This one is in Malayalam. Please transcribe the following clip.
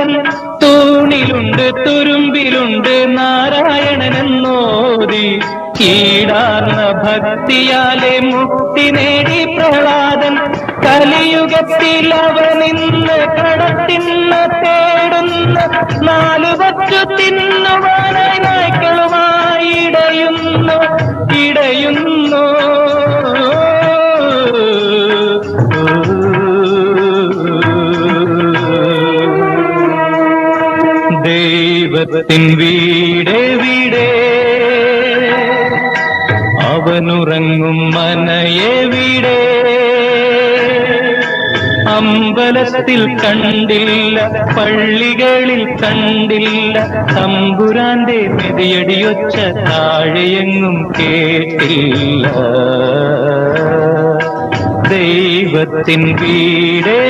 നാഥൻ. തൂണിലുണ്ട് തുരുമ്പിലുണ്ട് നാരായണനെന്നോതി കീടാർന്ന ഭക്തിയാലെ മുക്തി നേടി പ്രഹ്ലാദൻ. കലിയുഗത്തിൽ അവനിന്ന് കടത്തിന്ന തേടുന്ന നാലു വച്ചു തിന്നുവാനായി നായ്ക്കളുമായി ഇടയുന്നു. ദൈവത്തിൻ വീടേ അവനുറങ്ങും മനയെവിടെ? അമ്പലത്തിൽ കണ്ടില്ല, പള്ളികളിൽ കണ്ടില്ല, തമ്പുരാന്റെ മെതിയടിയൊച്ച താഴെയെങ്ങും കേട്ടില്ല. ദൈവത്തിൻ വീടേ